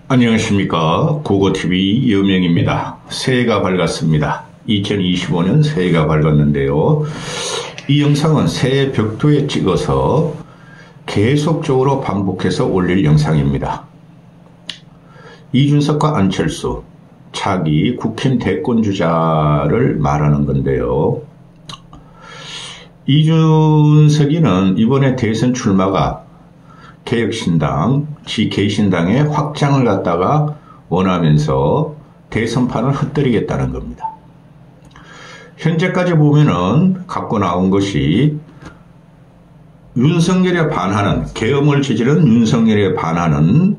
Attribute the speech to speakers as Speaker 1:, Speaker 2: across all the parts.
Speaker 1: 안녕하십니까. 고고TV 여명입니다. 새해가 밝았습니다. 2025년 새해가 밝았는데요. 이 영상은 새해 벽도에 찍어서 계속적으로 반복해서 올릴 영상입니다. 이준석과 안철수, 차기 국힘 대권주자를 말하는 건데요. 이준석이는 이번에 대선 출마가 개혁신당, 개신당의 확장을 갖다가 원하면서 대선판을 흩뜨리겠다는 겁니다. 현재까지 보면은 갖고 나온 것이 윤석열에 반하는, 계엄을 저지른 윤석열에 반하는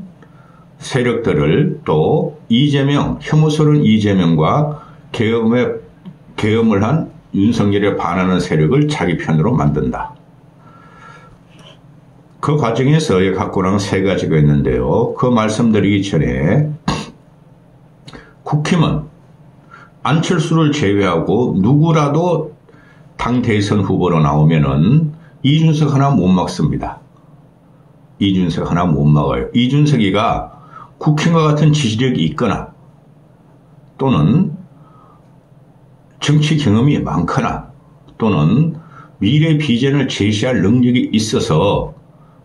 Speaker 1: 세력들을 또 이재명, 혐오스러운 이재명과 계엄을 한 윤석열에 반하는 세력을 자기 편으로 만든다. 그 과정에서 갖고 나온 세 가지가 있는데요. 그 말씀드리기 전에 국힘은 안철수를 제외하고 누구라도 당 대선 후보로 나오면은 이준석 하나 못 막습니다. 이준석 하나 못 막아요. 이준석이가 국힘과 같은 지지력이 있거나 또는 정치 경험이 많거나 또는 미래 비전을 제시할 능력이 있어서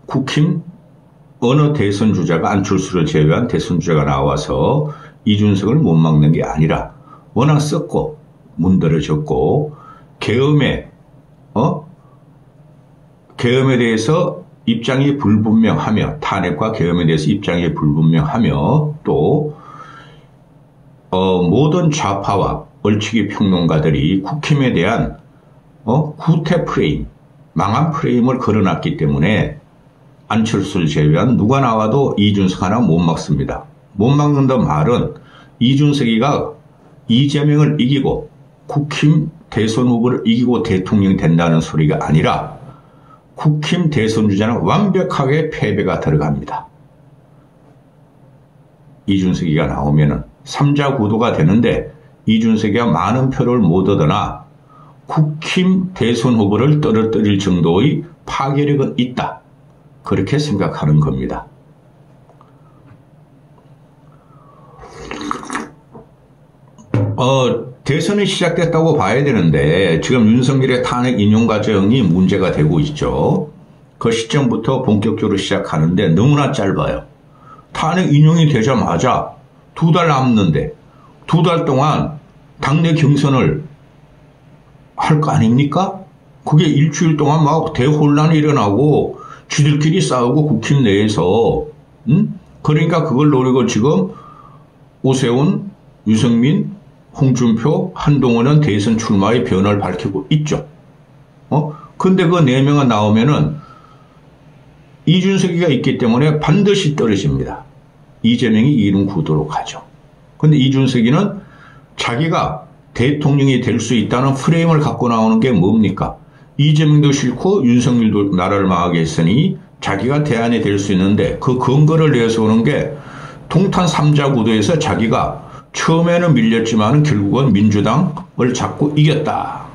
Speaker 1: 국힘 어느 대선 주자가 안철수를 제외한 대선 주자가 나와서 이준석을 못 막는 게 아니라 워낙 썩고 문드러졌고 계엄에 대해서 입장이 불분명하며 탄핵과 계엄에 대해서 입장이 불분명하며 또 모든 좌파와 얼치기 평론가들이 국힘에 대한 구태 프레임, 망한 프레임을 걸어놨기 때문에 안철수를 제외한 누가 나와도 이준석 하나 못 막습니다. 못 막는다는 말은 이준석이가 이재명을 이기고 국힘 대선 후보를 이기고 대통령이 된다는 소리가 아니라 국힘 대선 주자는 완벽하게 패배가 들어갑니다. 이준석이가 나오면은 3자 구도가 되는데 이준석이가 많은 표를 못 얻으나 국힘 대선 후보를 떨어뜨릴 정도의 파괴력은 있다. 그렇게 생각하는 겁니다. 대선이 시작됐다고 봐야 되는데 지금 윤석열의 탄핵 인용 과정이 문제가 되고 있죠. 그 시점부터 본격적으로 시작하는데 너무나 짧아요. 탄핵 인용이 되자마자 2달 남는데 2달 동안 당내 경선을 할 거 아닙니까? 그게 일주일 동안 막 대혼란이 일어나고 쥐들끼리 싸우고 국힘 내에서 그러니까 그걸 노리고 지금 오세훈, 유승민, 홍준표, 한동훈은 대선 출마의 변화를 밝히고 있죠. 근데 그 4명은 나오면은 이준석이가 있기 때문에 반드시 떨어집니다. 이재명이 이기는 구도로 가죠. 근데 이준석이는 자기가 대통령이 될 수 있다는 프레임을 갖고 나오는 게 뭡니까? 이재명도 싫고 윤석열도 나라를 망하게 했으니 자기가 대안이 될 수 있는데 그 근거를 내세우는 게 동탄 3자 구도에서 자기가 처음에는 밀렸지만 결국은 민주당을 잡고 이겼다.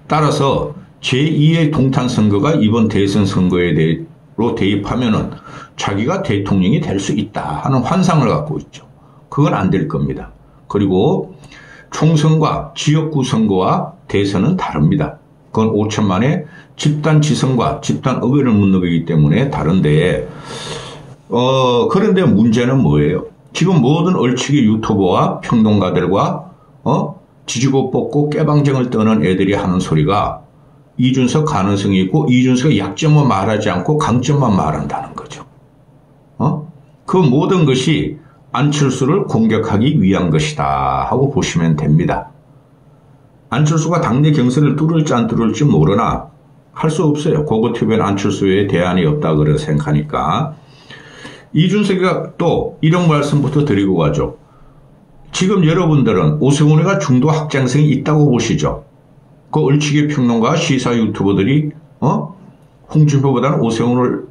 Speaker 1: 따라서 제2의 동탄 선거가 이번 대선 선거에 대로 대입하면은 자기가 대통령이 될 수 있다 하는 환상을 갖고 있죠. 그건 안 될 겁니다. 그리고 총선과 지역구 선거와 대선은 다릅니다. 그건 5천만의 집단 지성과 집단 의회를 묻는 거기 때문에 다른데 그런데 문제는 뭐예요? 지금 모든 얼치기 유튜버와 평론가들과 지지고 뽑고 깨방정을 떠는 애들이 하는 소리가 이준석 가능성이 있고 이준석의 약점은 말하지 않고 강점만 말한다는 거죠. 그 모든 것이 안철수를 공격하기 위한 것이다 하고 보시면 됩니다. 안철수가 당내 경선을 뚫을지 안 뚫을지 모르나 할 수 없어요. 고고TV는 안철수에 대안이 없다 그래 생각하니까. 이준석이가 또 이런 말씀부터 드리고 가죠. 지금 여러분들은 오세훈이가 중도 확장성이 있다고 보시죠. 그 얼치기 평론가 시사 유튜버들이 홍준표보다는 오세훈을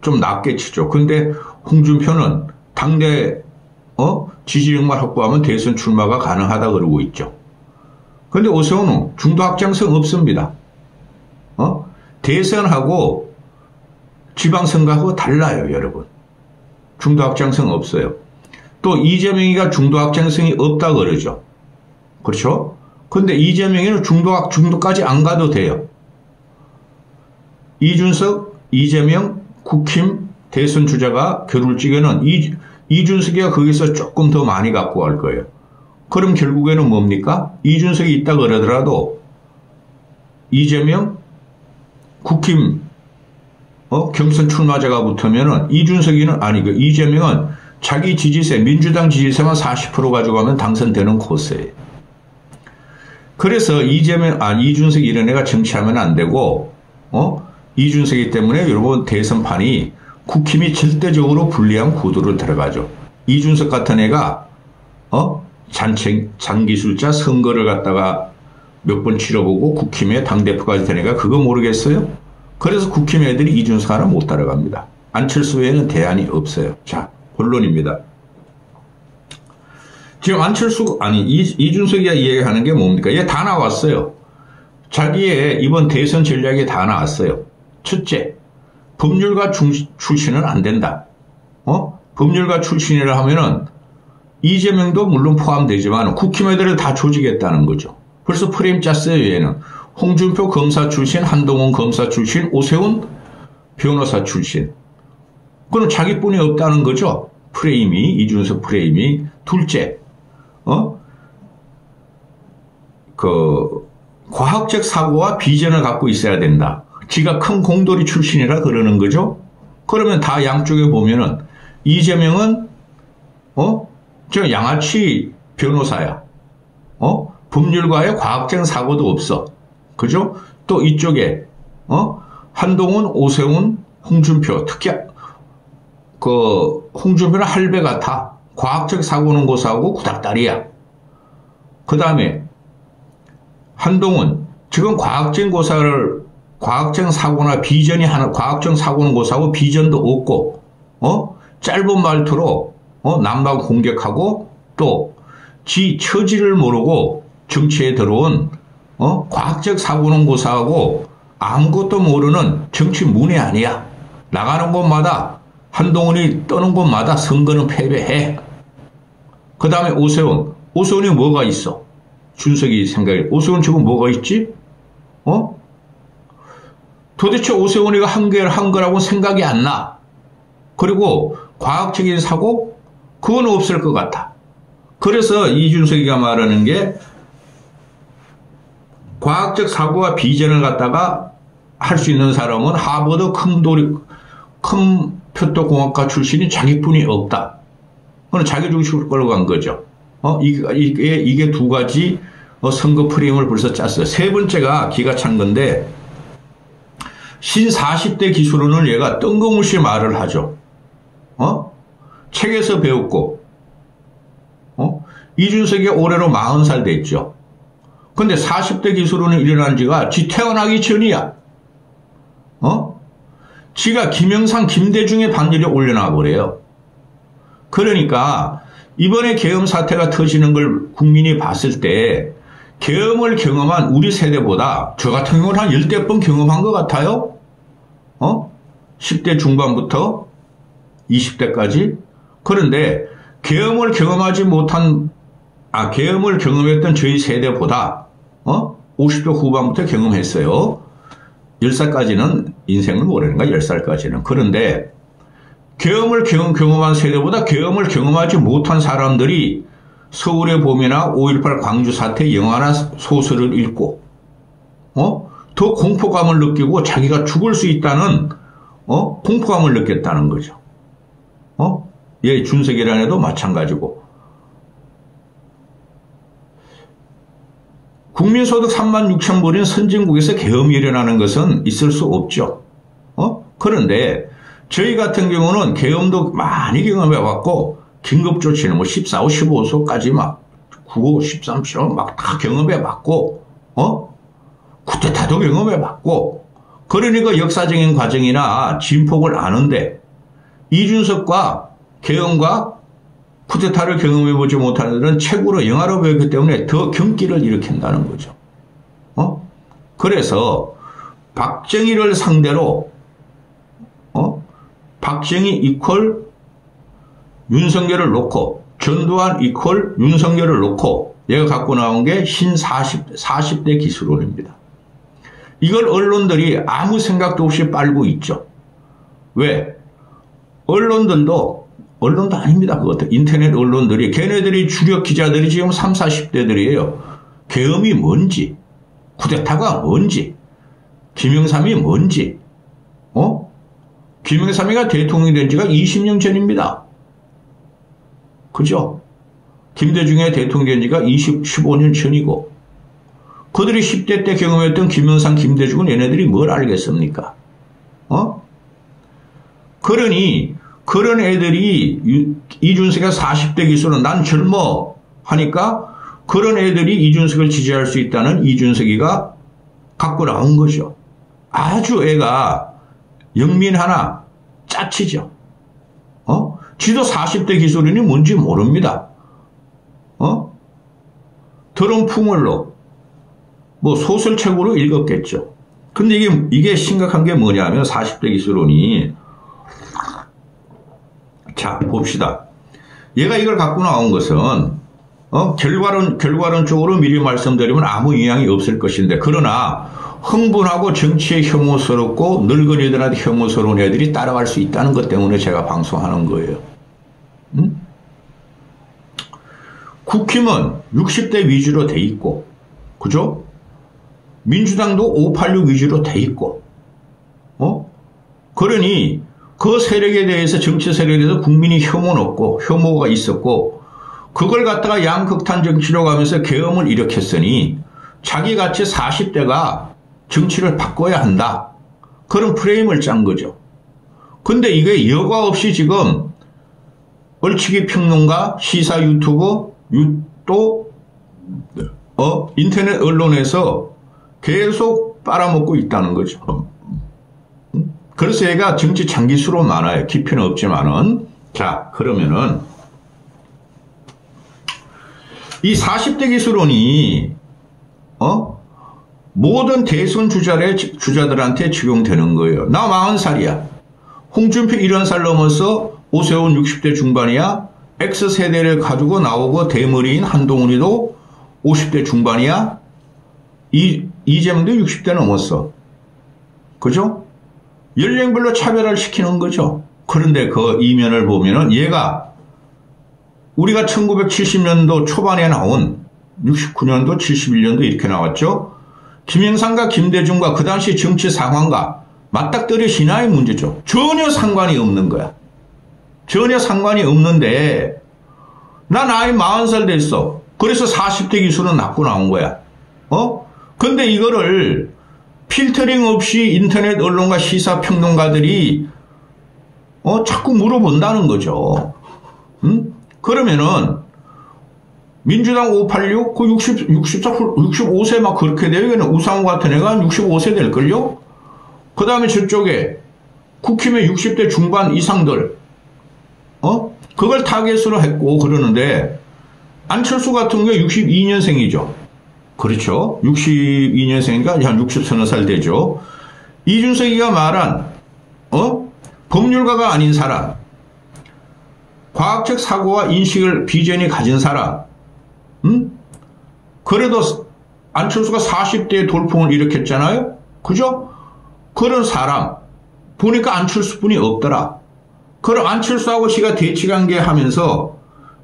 Speaker 1: 좀 낮게 치죠. 근데 홍준표는 당내 지지력만 확보하면 대선 출마가 가능하다 그러고 있죠. 그런데 오세훈은 중도 확장성 없습니다. 대선하고 지방선거하고 달라요, 여러분. 중도 확장성 없어요. 또 이재명이가 중도 확장성이 없다 그러죠. 그렇죠? 근데 이재명이는 중도까지 안 가도 돼요. 이준석, 이재명, 국힘 대선 주자가 겨룰 적에는 이준석이가 거기서 조금 더 많이 갖고 갈 거예요. 그럼 결국에는 뭡니까? 이준석이 있다 그러더라도 이재명, 국힘, 경선 출마자가 붙으면은 이재명은 자기 지지세, 민주당 지지세만 40% 가져가면 당선되는 코스예요. 그래서 이준석 이런 애가 정치하면 안 되고, 이준석이기 때문에 여러분 대선판이 국힘이 절대적으로 불리한 구도로 들어가죠. 이준석 같은 애가, 장기술자 선거를 갖다가 몇 번 치러보고 국힘의 당대표까지 된 애가 그거 모르겠어요? 그래서 국힘 애들이 이준석 하나 못 따라갑니다. 안철수 외에는 대안이 없어요. 자, 본론입니다. 지금 이준석이 이야기하는 게 뭡니까? 얘 다 나왔어요. 자기의 이번 대선 전략이 다 나왔어요. 첫째, 법률가 출신은 안 된다. 법률가 출신이라 하면은 이재명도 물론 포함되지만 국힘 애들을 다 조지겠다는 거죠. 벌써 프레임 짰어요, 얘는. 홍준표 검사 출신, 한동훈 검사 출신, 오세훈 변호사 출신. 그건 자기뿐이 없다는 거죠. 이준석 프레임이. 둘째, 과학적 사고와 비전을 갖고 있어야 된다. 지가 큰 공돌이 출신이라 그러는 거죠. 그러면 다 양쪽에 보면은 이재명은 저 양아치 변호사야. 법률가의 과학적 사고도 없어. 그죠? 또 이쪽에 한동훈, 오세훈, 홍준표, 특히 홍준표는 할배 같아. 과학적 사고는 고사하고 구닥다리야. 그 다음에 한동훈 지금 과학적 사고나 비전이 과학적 사고는 고사하고 비전도 없고 짧은 말투로 남방 공격하고 또 지 처지를 모르고 정치에 들어온 과학적 사고는 고사하고 아무것도 모르는 정치 문외 아니야. 나가는 곳마다 한동훈이 떠는 곳마다 선거는 패배해. 그 다음에 오세훈이 뭐가 있어? 준석이 생각해. 오세훈 지금 뭐가 있지? 도대체 오세훈이가 한 거라고 생각이 안 나. 그리고 과학적인 사고? 그건 없을 것 같아. 그래서 이준석이가 말하는 게 과학적 사고와 비전을 갖다가 할 수 있는 사람은 하버드 큰 표토공학과 출신이 자기뿐이 없다. 그건 자기 중심으로 끌어간 거죠. 이게 두 가지 선거 프레임을 벌써 짰어요. 세 번째가 기가 찬 건데 신 40대 기술론을 얘가 뜬금없이 말을 하죠. 책에서 배웠고 이준석이 올해로 40살 됐죠. 근데 40대 기술론이 일어난 지가 지 태어나기 전이야. 지가 김영삼, 김대중의 반열에 올려놔 버려요. 그러니까 이번에 계엄 사태가 터지는 걸 국민이 봤을 때 계엄을 경험한 우리 세대보다 저 같은 경우는 한 10대 번 경험한 것 같아요. 10대 중반부터 20대까지. 그런데 계엄을 경험했던 저희 세대보다 50대 후반부터 경험했어요. 10살까지는 인생을 모르는 거야. 10살까지는. 그런데 계엄을 경험한 세대보다 계엄을 경험하지 못한 사람들이 서울의 봄이나 5.18 광주 사태 영화나 소설을 읽고 더 공포감을 느끼고 자기가 죽을 수 있다는 공포감을 느꼈다는 거죠. 예, 준석이라는 애도 마찬가지고. 국민소득 36,000불인 선진국에서 계엄이 일어나는 것은 있을 수 없죠. 그런데 저희 같은 경우는 계엄도 많이 경험해봤고 긴급조치는 14호, 15호까지 막 9호, 13호 막 다 경험해봤고 쿠데타도 경험해봤고 그러니까 역사적인 과정이나 진폭을 아는데 이준석과 계엄과 쿠데타를 경험해보지 못하는 애들은 책으로 영화로 배웠기 때문에 더 경기를 일으킨다는 거죠. 그래서 박정희를 상대로 박정희 이퀄 윤석열을 놓고 전두환 이퀄 윤석열을 놓고 얘가 갖고 나온 게 신 40대 기술론입니다. 이걸 언론들이 아무 생각도 없이 빨고 있죠. 왜? 언론도 아닙니다. 그것도 인터넷 언론들이 걔네들이 주력 기자들이 지금 30, 40대들이에요. 계엄이 뭔지, 쿠데타가 뭔지, 김영삼이 뭔지, 김영삼이가 대통령이 된 지가 20년 전입니다. 그죠? 김대중이 대통령이 된 지가 15년 전이고, 그들이 10대 때 경험했던 김영삼, 김대중은 얘네들이 뭘 알겠습니까? 그러니, 그런 애들이 이준석이 40대 기술은 난 젊어 하니까 그런 애들이 이준석을 지지할 수 있다는 이준석이가 갖고 나온 거죠. 아주 애가 영민 하나 짜치죠. 지도 40대 기술인이 뭔지 모릅니다. 들은 풍월로 뭐 소설책으로 읽었겠죠. 근데 이게 심각한 게 뭐냐면 40대 기술론이 자 봅시다. 얘가 이걸 갖고 나온 것은 결과론적으로 미리 말씀드리면 아무 영향이 없을 것인데 그러나 흥분하고 정치에 혐오스럽고 늙은이들한테 혐오스러운 애들이 따라갈 수 있다는 것 때문에 제가 방송하는 거예요. 국힘은 60대 위주로 돼 있고 그죠? 민주당도 586 위주로 돼 있고 그러니 그 세력에 대해서 정치 세력에 대해서 국민이 혐오가 있었고 그걸 갖다가 양극단 정치로 가면서 계엄을 일으켰으니 자기같이 40대가 정치를 바꿔야 한다. 그런 프레임을 짠 거죠. 근데 이게 여과 없이 지금 얼치기 평론가, 시사 유튜브, 또 인터넷 언론에서 계속 빨아먹고 있다는 거죠. 그래서 얘가 정치 장기수로 많아요. 깊이는 없지만은. 자, 그러면은 이 40대 기술론이 모든 대선 주자들한테 적용되는 거예요. 나 40살이야. 홍준표 70살 넘어서 오세훈 60대 중반이야. X세대를 가지고 나오고 대머리인 한동훈이도 50대 중반이야. 이재명도 60대 넘었어. 그죠? 연령별로 차별을 시키는 거죠. 그런데 그 이면을 보면은 얘가 우리가 1970년도 초반에 나온 69년도, 71년도 이렇게 나왔죠. 김영삼과 김대중과 그 당시 정치 상황과 맞닥뜨려 신화의 문제죠. 전혀 상관이 없는 거야. 전혀 상관이 없는데 나 나이 40살 됐어. 그래서 40대 기술은 낳고 나온 거야. 근데 이거를 필터링 없이 인터넷 언론과 시사평론가들이 자꾸 물어본다는 거죠. 그러면은 민주당 586, 그 65세 막 그렇게 돼요. 이거는 우상호 같은 애가 65세 될걸요? 그 다음에 저쪽에 국힘의 60대 중반 이상들, 그걸 타겟으로 했고 그러는데 안철수 같은 경우 62년생이죠. 그렇죠. 62년생이니까 한 60서너 되죠. 이준석이가 말한 법률가가 아닌 사람, 과학적 사고와 인식을 비전이 가진 사람, 그래도 안철수가 40대에 돌풍을 일으켰잖아요. 그죠? 그런 사람 보니까 안철수뿐이 없더라. 그럼 안철수하고 지가 대치관계하면서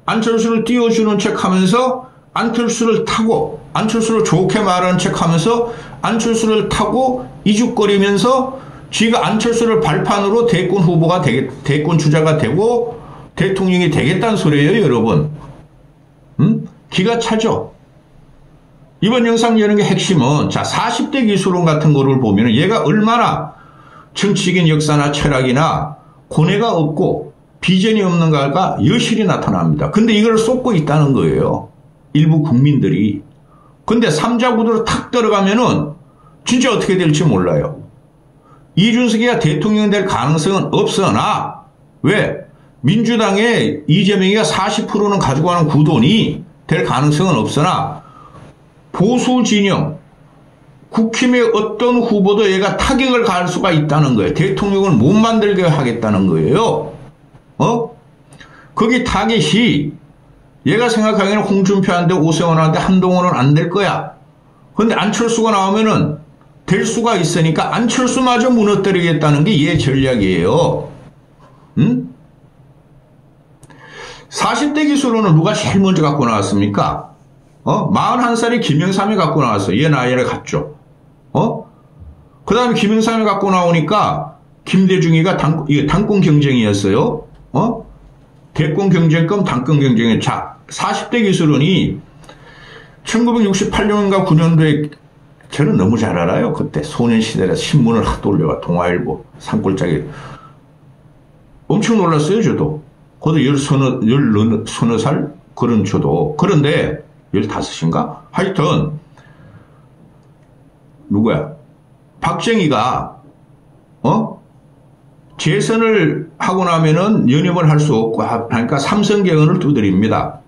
Speaker 1: 안철수를 띄워주는 척하면서 안철수를 타고 안철수를 좋게 말하는 척하면서 안철수를 타고 이죽거리면서 지가 안철수를 발판으로 대권 주자가 되고 대통령이 되겠다는 소리예요, 여러분. 기가 차죠. 이번 영상 여는 게 핵심은 자 40대 기술론 같은 거를 보면 얘가 얼마나 정치적인 역사나 철학이나 고뇌가 없고 비전이 없는가가 여실히 나타납니다. 근데 이걸 쏟고 있다는 거예요. 일부 국민들이. 근데 3자 구도로 탁 들어가면은 진짜 어떻게 될지 몰라요. 이준석이가 대통령 될 가능성은 없으나 왜? 민주당의 이재명이가 40%는 가지고 가는 구도니 될 가능성은 없으나 보수 진영, 국힘의 어떤 후보도 얘가 타격을 가할 수가 있다는 거예요. 대통령을 못 만들게 하겠다는 거예요. 거기 타겟이 얘가 생각하기에는 홍준표한테 오세훈한테 한동훈은 안 될 거야. 근데 안철수가 나오면은 될 수가 있으니까 안철수마저 무너뜨리겠다는 게 얘 전략이에요. 응? 40대 기수로는 누가 제일 먼저 갖고 나왔습니까? 41살이 김영삼이 갖고 나왔어. 얘 나이를 갖죠. 그 다음에 김영삼이 갖고 나오니까 김대중이가 당권 경쟁이었어요. 대권 경쟁권 당권 경쟁에. 자, 40대 기수론이 1968년인가 9년도에 저는 너무 잘 알아요. 그때 소년시대라 신문을 하도 올려가 동아일보 산골짜기 엄청 놀랐어요. 저도. 그것도 서너 살 그런 저도. 그런데 15인가? 하여튼 누구야? 박정희가 재선을 하고 나면은 연임을 할 수 없고 하니까 삼선개헌을 두드립니다.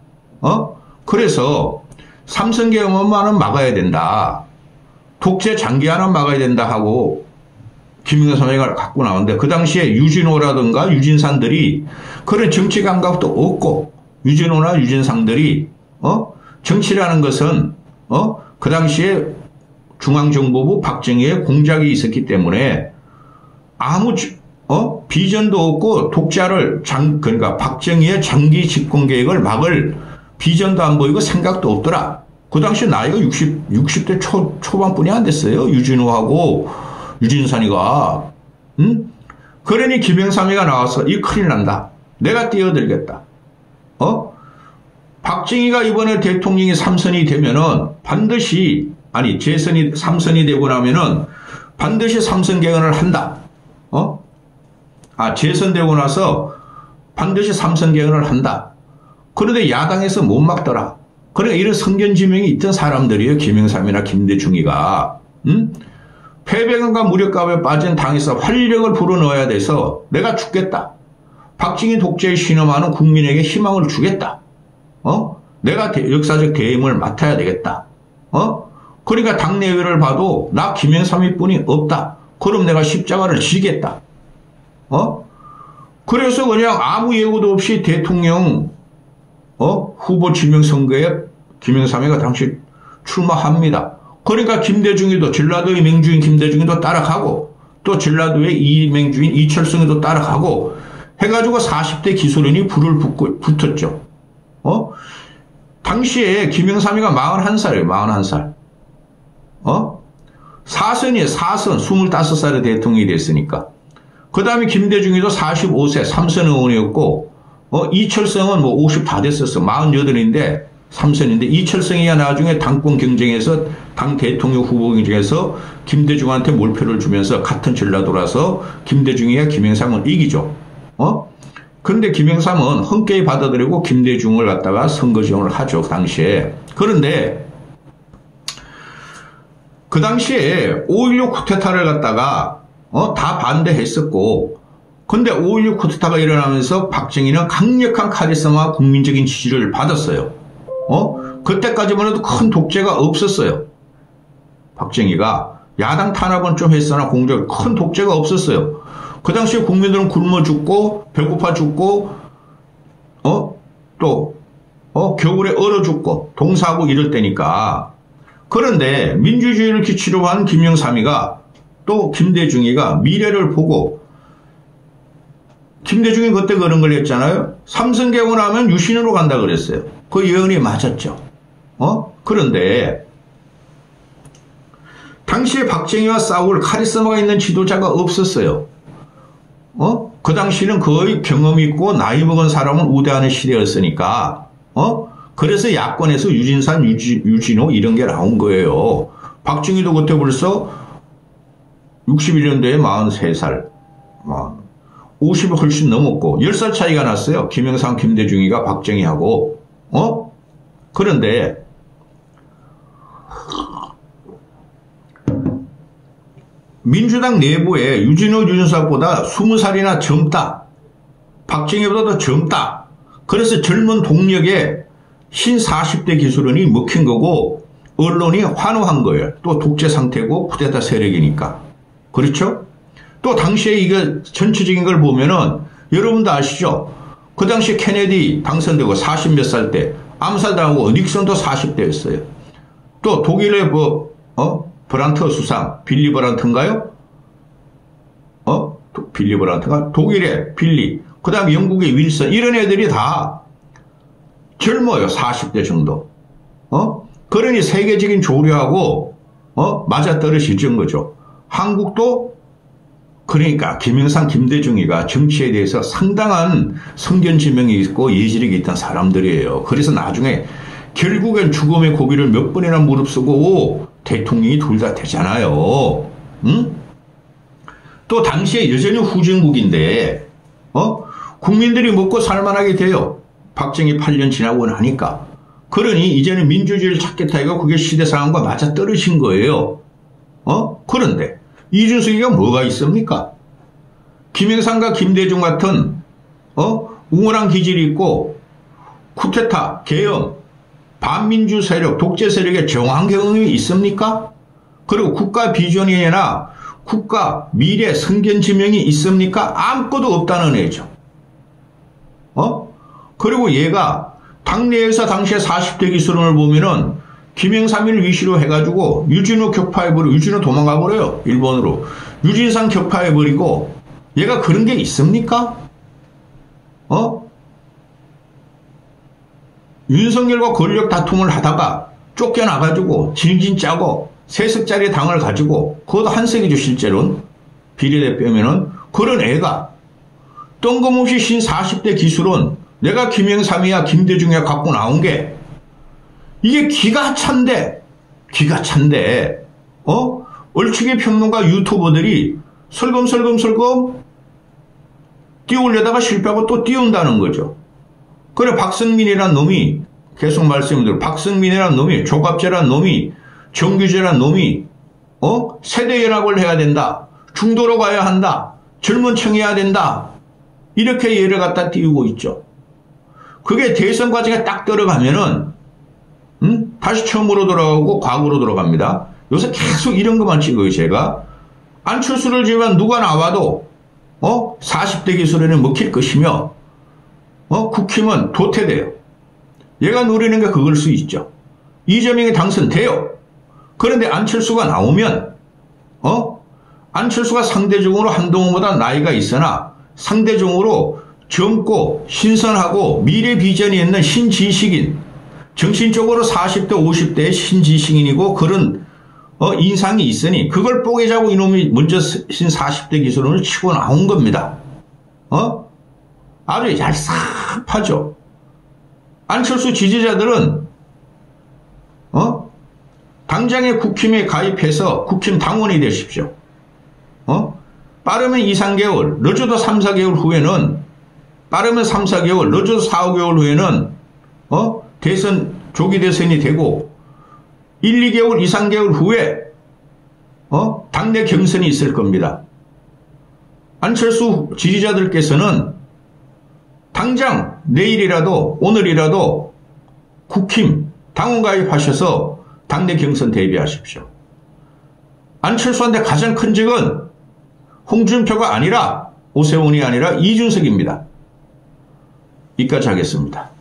Speaker 1: 그래서 삼선개헌만은 막아야 된다. 독재 장기화는 막아야 된다 하고 김영삼이가 갖고 나오는데 그 당시에 유진호라든가 유진상들이 그런 정치 감각도 없고 유진호나 유진상들이 정치라는 것은 그 당시에 중앙정보부 박정희의 공작이 있었기 때문에 아무 비전도 없고 독자를 그러니까 박정희의 장기 집권 계획을 막을 비전도 안 보이고 생각도 없더라. 그 당시 나이가 60대 초반뿐이 안 됐어요. 유진호하고 유진산이가. 그러니 김영삼이가 나와서 이 큰일 난다. 내가 뛰어들겠다. 박정희가 이번에 대통령이 3선이 되면은 반드시 재선이 3선이 되고 나면은 반드시 3선 개헌을 한다. 재선되고 나서 반드시 3선 개헌을 한다. 그런데 야당에서 못 막더라. 그러니까 이런 성견지명이 있던 사람들이에요. 김영삼이나 김대중이가. 패배감과 무력감에 빠진 당에서 활력을 불어넣어야 돼서 내가 죽겠다. 박정희 독재에 신음하는 국민에게 희망을 주겠다. 내가 역사적 대임을 맡아야 되겠다. 그러니까 당내외를 봐도 나 김영삼이 뿐이 없다. 그럼 내가 십자가를 지겠다. 그래서 그냥 아무 예고도 없이 대통령 후보 지명 선거에 김영삼이가 당시 출마합니다. 그러니까 김대중이도 전라도의 맹주인 김대중이도 따라가고 또 전라도의 이맹주인 이철성이도 따라가고 해가지고 40대 기소련이 불을 붙었죠. 당시에 김영삼이가 41살이에요. 41살. 4선이에요. 4선. 25살에 대통령이 됐으니까. 그 다음에 김대중이도 45세 3선 의원이었고 이철성은 50 다 됐었어. 48인데 3선인데 이철성이야 나중에 당권 경쟁에서 당 대통령 후보 경쟁에서 김대중한테 몰표를 주면서 같은 전라도라서 김대중이야 김영삼은 이기죠. 근데 김영삼은 흔쾌히 받아들이고 김대중을 갖다가 선거 지원을 하죠. 그 당시에. 그런데 그 당시에 5.16 쿠데타를 갖다가 다 반대했었고 근데 5.16 쿠데타가 일어나면서 박정희는 강력한 카리스마 국민적인 지지를 받았어요. 그때까지만 해도 큰 독재가 없었어요. 박정희가 야당 탄압은 좀 했으나 공작 큰 독재가 없었어요. 그 당시에 국민들은 굶어 죽고 배고파 죽고 또 겨울에 얼어 죽고 동사하고 이럴 때니까. 그런데 민주주의를 기치로 한 김영삼이가 또 김대중이가 미래를 보고 김대중이 그때 그런 걸 했잖아요. 삼선 개헌하면 유신으로 간다 그랬어요. 그 예언이 맞았죠. 그런데 당시에 박정희와 싸울 카리스마가 있는 지도자가 없었어요. 그 당시는 거의 경험 있고 나이 먹은 사람은 우대하는 시대였으니까 그래서 야권에서 유진산, 유진호 이런 게 나온 거예요. 박정희도 그때 벌써 61년도에 43살 50이 훨씬 넘었고 10살 차이가 났어요. 김영삼, 김대중이가 박정희하고. 그런데 민주당 내부에 유진호, 유진석보다 20살이나 젊다. 박정희보다 더 젊다. 그래서 젊은 동력에 신 40대 기술원이 먹힌 거고 언론이 환호한 거예요. 또 독재 상태고 쿠데타 세력이니까. 그렇죠? 또 당시에 이거 전체적인 걸 보면은 여러분도 아시죠? 그 당시 케네디 당선되고 40몇 살 때 암살당하고 닉슨도 40대였어요. 또 독일의 브란트 수상, 빌리 브란트인가요? 빌리 브란트가 독일의 빌리, 그 다음에 영국의 윌슨, 이런 애들이 다 젊어요. 40대 정도. 그러니 세계적인 조류하고 맞아떨어지는 거죠. 한국도 그러니까 김영삼, 김대중이가 정치에 대해서 상당한 성견지명이 있고 예지력이 있던 사람들이에요. 그래서 나중에 결국엔 죽음의 고비를 몇 번이나 무릅쓰고 대통령이 둘 다 되잖아요. 응? 또 당시에 여전히 후진국인데 국민들이 먹고 살만하게 돼요. 박정희 8년 지나고 나니까. 그러니 이제는 민주주의를 찾겠다 이거 그게 시대 상황과 맞아떨어진 거예요. 그런데 이준석이가 뭐가 있습니까? 김영삼과 김대중 같은 웅얼한 기질이 있고 쿠데타, 계엄, 반민주 세력, 독재 세력의 정황 경험이 있습니까? 그리고 국가 비전이나 국가 미래 성견 지명이 있습니까? 아무것도 없다는 애죠. 그리고 얘가 당내에서 당시에 40대 기수론을 보면은 김영삼을 위시로 해가지고 유진호 격파해버리고 유진호 도망가버려요. 일본으로. 유진상 격파해버리고 얘가 그런 게 있습니까? 윤석열과 권력 다툼을 하다가 쫓겨나가지고 질진 짜고 세석짜리 당을 가지고 그것도 한석이죠 실제로는. 비례대표면은 그런 애가 뜬금없이 신 40대 기수론 내가 김영삼이야 김대중이야 갖고 나온 게 이게 기가 찬데 얼추기 평론가 유튜버들이 설금설금 띄우려다가 실패하고 또 띄운다는 거죠. 그래 박성민이란 놈이 계속 말씀드려 박성민이란 놈이 조갑제란 놈이 정규제란 놈이 세대연합을 해야 된다. 중도로 가야 한다. 젊은 층해야 된다. 이렇게 얘를 갖다 띄우고 있죠. 그게 대선 과정에 딱 들어가면은 다시 처음으로 돌아가고 과거로 돌아갑니다. 요새 계속 이런 것만 찍어요. 제가 안철수를 지면 누가 나와도 40대 기술에는 먹힐 것이며 국힘은 도태돼요. 얘가 노리는 게 그걸 수 있죠. 이재명이 당선돼요. 그런데 안철수가 나오면 안철수가 상대적으로 한동훈보다 나이가 있으나 상대적으로 젊고 신선하고 미래 비전이 있는 신지식인, 정신적으로 40대 50대의 신지식인이고 그런 인상이 있으니 그걸 뽀개자고 이놈이 먼저 신 40대 기술론을 치고 나온 겁니다. 아주 얄쌍하죠. 안철수 지지자들은 당장에 국힘에 가입해서 국힘 당원이 되십시오. 빠르면 2, 3개월, 늦어도 3, 4개월 후에는 빠르면 3, 4개월, 늦어도 4, 5개월 후에는 대선, 조기 대선이 되고 1, 2개월, 2, 3개월 후에 당내 경선이 있을 겁니다. 안철수 지지자들께서는 당장 내일이라도 오늘이라도 국힘 당원 가입하셔서 당내 경선 대비하십시오. 안철수한테 가장 큰 적은 홍준표가 아니라 오세훈이 아니라 이준석입니다. 이까지 하겠습니다.